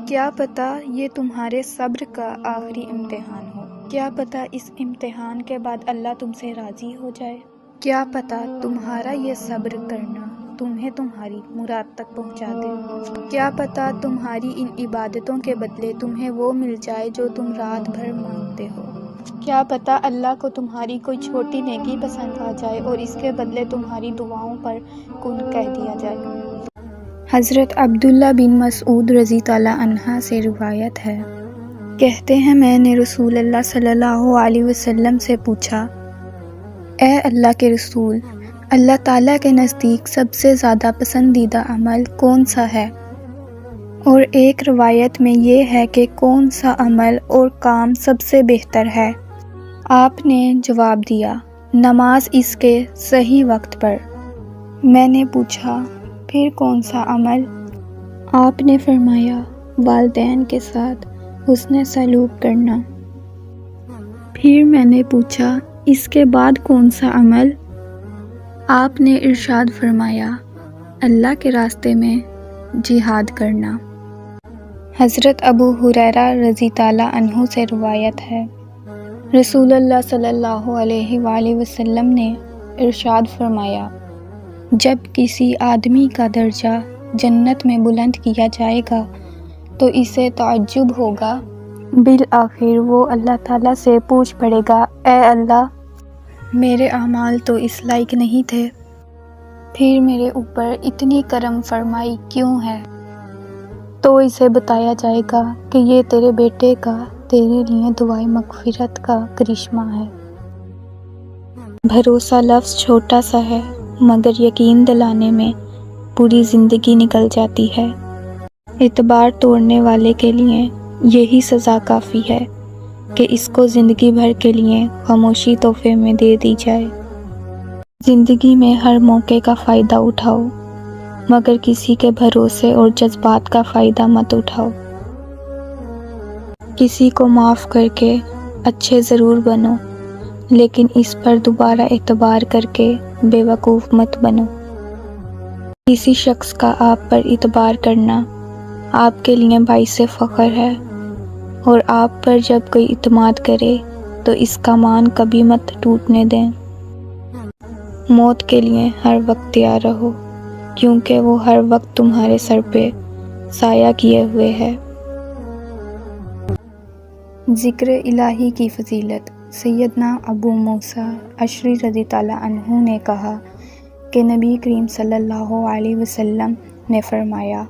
کیا پتہ یہ تمہارے صبر کا آخری امتحان ہو، کیا پتہ اس امتحان کے بعد اللہ تم سے راضی ہو جائے، کیا پتہ تمہارا یہ صبر کرنا تمہیں تمہاری مراد تک پہنچا دے، کیا پتہ تمہاری ان عبادتوں کے بدلے تمہیں وہ مل جائے جو تم رات بھر مانگتے ہو، کیا پتہ اللہ کو تمہاری کوئی چھوٹی نیکی پسند آ جائے اور اس کے بدلے تمہاری دعاؤں پر کن کہہ دیا جائے۔ حضرت عبداللہ بن مسعود رضی اللہ عنہ سے روایت ہے، کہتے ہیں میں نے رسول اللہ صلی اللہ علیہ وسلم سے پوچھا، اے اللہ کے رسول، اللہ تعالیٰ کے نزدیک سب سے زیادہ پسندیدہ عمل کون سا ہے؟ اور ایک روایت میں یہ ہے کہ کون سا عمل اور کام سب سے بہتر ہے؟ آپ نے جواب دیا، نماز اس کے صحیح وقت پر۔ میں نے پوچھا، پھر کون سا عمل؟ آپ نے فرمایا، والدین کے ساتھ حسن سلوک کرنا۔ پھر میں نے پوچھا، اس کے بعد کون سا عمل؟ آپ نے ارشاد فرمایا، اللہ کے راستے میں جہاد کرنا۔ حضرت ابو ہریرہ رضی اللہ عنہ سے روایت ہے، رسول اللہ صلی اللہ علیہ وآلہ وسلم نے ارشاد فرمایا، جب کسی آدمی کا درجہ جنت میں بلند کیا جائے گا تو اسے تعجب ہوگا، بالآخر وہ اللہ تعالیٰ سے پوچھ پڑے گا، اے اللہ، میرے اعمال تو اس لائق نہیں تھے، پھر میرے اوپر اتنی کرم فرمائی کیوں ہے؟ تو اسے بتایا جائے گا کہ یہ تیرے بیٹے کا تیرے لیے دعائے مغفرت کا کرشمہ ہے۔ بھروسہ لفظ چھوٹا سا ہے مگر یقین دلانے میں پوری زندگی نکل جاتی ہے۔ اعتبار توڑنے والے کے لیے یہی سزا کافی ہے کہ اس کو زندگی بھر کے لیے خاموشی تحفے میں دے دی جائے۔ زندگی میں ہر موقع کا فائدہ اٹھاؤ مگر کسی کے بھروسے اور جذبات کا فائدہ مت اٹھاؤ۔ کسی کو معاف کر کے اچھے ضرور بنو لیکن اس پر دوبارہ اعتبار کر کے بے وقوف مت بنو۔ کسی شخص کا آپ پر اعتبار کرنا آپ کے لیے باعث فخر ہے اور آپ پر جب کوئی اعتماد کرے تو اس کا مان کبھی مت ٹوٹنے دیں۔ موت کے لیے ہر وقت تیار رہو کیونکہ وہ ہر وقت تمہارے سر پہ سایہ کیے ہوئے ہے۔ ذکر الہی کی فضیلت۔ سیدنا ابو موسیٰ اشعری رضی اللہ عنہ نے کہا کہ نبی کریم صلی اللہ علیہ وسلم نے فرمایا،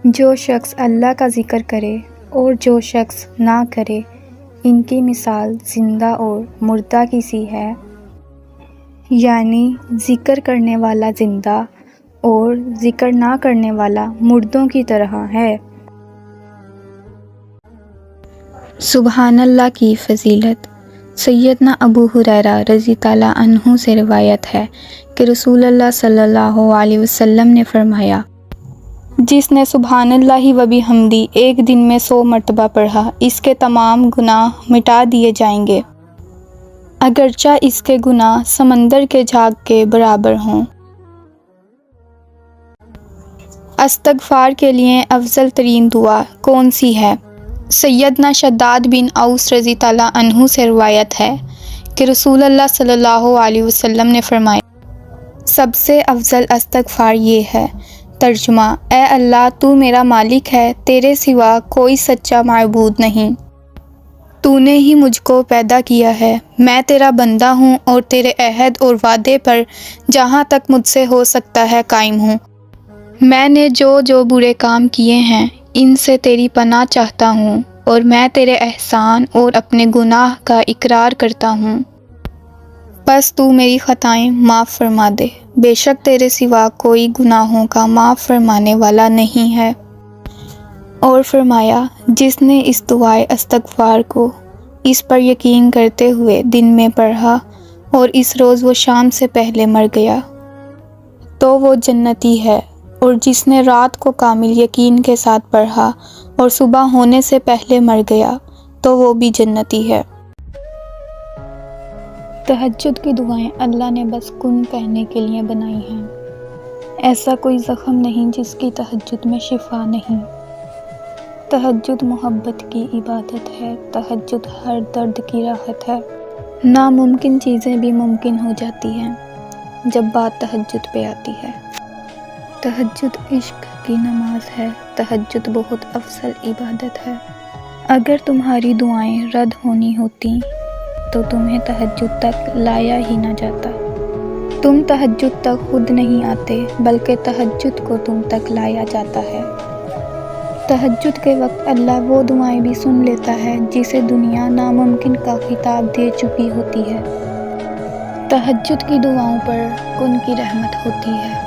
جو شخص اللہ کا ذکر کرے اور جو شخص نہ کرے، ان کی مثال زندہ اور مردہ کی سی ہے، یعنی ذکر کرنے والا زندہ اور ذکر نہ کرنے والا مردوں کی طرح ہے۔ سبحان اللہ کی فضیلت۔ سیدنا ابو ہریرہ رضی اللہ عنہ سے روایت ہے کہ رسول اللہ صلی اللہ علیہ وسلم نے فرمایا، جس نے سبحان اللہ و بحمدہ ایک دن میں 100 مرتبہ پڑھا، اس کے تمام گناہ مٹا دیے جائیں گے، اگرچہ اس کے گناہ سمندر کے جھاگ کے برابر ہوں۔ استغفار کے لیے افضل ترین دعا کون سی ہے؟ سیدنا شداد بن اوس رضی اللہ عنہ سے روایت ہے کہ رسول اللہ صلی اللہ علیہ وسلم نے فرمایا، سب سے افضل استغفار یہ ہے۔ ترجمہ، اے اللہ، تو میرا مالک ہے، تیرے سوا کوئی سچا معبود نہیں، تو نے ہی مجھ کو پیدا کیا ہے، میں تیرا بندہ ہوں اور تیرے عہد اور وعدے پر جہاں تک مجھ سے ہو سکتا ہے قائم ہوں۔ میں نے جو برے کام کیے ہیں ان سے تیری پناہ چاہتا ہوں اور میں تیرے احسان اور اپنے گناہ کا اقرار کرتا ہوں، بس تو میری خطائیں معاف فرما دے، بے شک تیرے سوا کوئی گناہوں کا معاف فرمانے والا نہیں ہے۔ اور فرمایا، جس نے اس دعائے استغفار کو اس پر یقین کرتے ہوئے دن میں پڑھا اور اس روز وہ شام سے پہلے مر گیا تو وہ جنتی ہے، اور جس نے رات کو کامل یقین کے ساتھ پڑھا اور صبح ہونے سے پہلے مر گیا تو وہ بھی جنتی ہے۔ تہجد کی دعائیں اللہ نے بس کن کہنے کے لیے بنائی ہیں۔ ایسا کوئی زخم نہیں جس کی تہجد میں شفا نہیں۔ تہجد محبت کی عبادت ہے، تہجد ہر درد کی راحت ہے۔ ناممکن چیزیں بھی ممکن ہو جاتی ہیں جب بات تہجد پہ آتی ہے۔ تہجد عشق کی نماز ہے، تہجد بہت افضل عبادت ہے۔ اگر تمہاری دعائیں رد ہونی ہوتی تو تمہیں تہجد تک لایا ہی نہ جاتا۔ تم تہجد تک خود نہیں آتے بلکہ تہجد کو تم تک لایا جاتا ہے۔ تہجد کے وقت اللہ وہ دعائیں بھی سن لیتا ہے جسے دنیا ناممکن کا خطاب دے چکی ہوتی ہے۔ تہجد کی دعاؤں پر ان کی رحمت ہوتی ہے۔